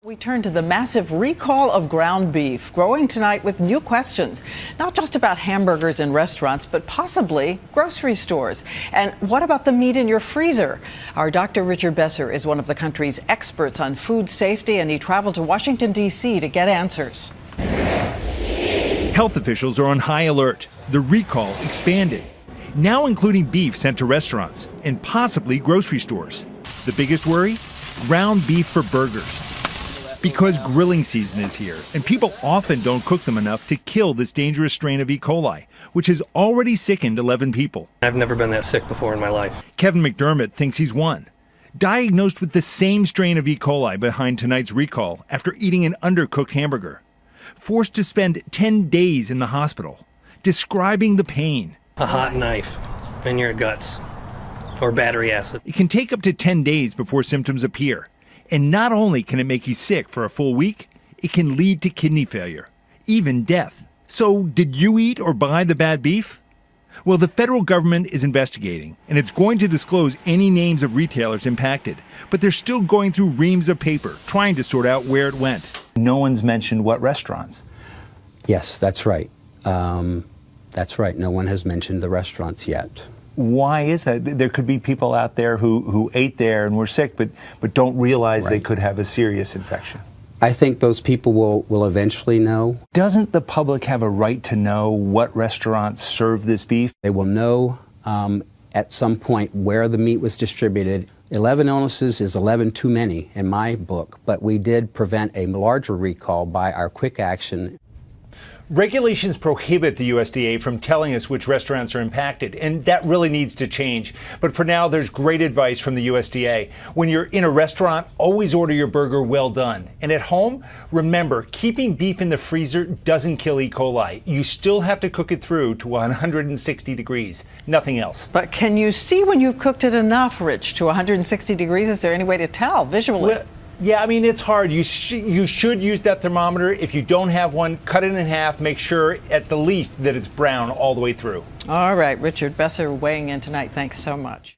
We turn to the massive recall of ground beef, growing tonight with new questions, not just about hamburgers in restaurants, but possibly grocery stores. And what about the meat in your freezer? Our Dr. Richard Besser is one of the country's experts on food safety, and he traveled to Washington, D.C. to get answers. Health officials are on high alert. The recall expanding, now including beef sent to restaurants and possibly grocery stores. The biggest worry? Ground beef for burgers. Because grilling season is here, and people often don't cook them enough to kill this dangerous strain of E. coli, which has already sickened 11 people. I've never been that sick before in my life. Kevin McDermott thinks he's one. Diagnosed with the same strain of E. coli behind tonight's recall after eating an undercooked hamburger. Forced to spend 10 days in the hospital, describing the pain. A hot knife in your guts, or battery acid. It can take up to 10 days before symptoms appear. And not only can it make you sick for a full week, it can lead to kidney failure, even death. So, did you eat or buy the bad beef? Well, the federal government is investigating, and it's going to disclose any names of retailers impacted. But they're still going through reams of paper, trying to sort out where it went. No one's mentioned what restaurants. Yes, that's right. That's right. No one has mentioned the restaurants yet. Why is that? There could be people out there who ate there and were sick, but don't realize they could have a serious infection. I think those people will eventually know. Doesn't the public have a right to know what restaurants serve this beef? They will know at some point where the meat was distributed. 11 illnesses is 11 too many in my book, but we did prevent a larger recall by our quick action. Regulations prohibit the USDA from telling us which restaurants are impacted, and that really needs to change. But for now, there's great advice from the USDA. When you're in a restaurant, always order your burger well done. And at home, remember, keeping beef in the freezer doesn't kill E. coli. You still have to cook it through to 160 degrees, nothing else. But can you see when you've cooked it enough, Rich, to 160 degrees? Is there any way to tell visually? Well, yeah, I mean, it's hard. You should use that thermometer. If you don't have one, cut it in half. Make sure at the least that it's brown all the way through. All right, Richard Besser weighing in tonight. Thanks so much.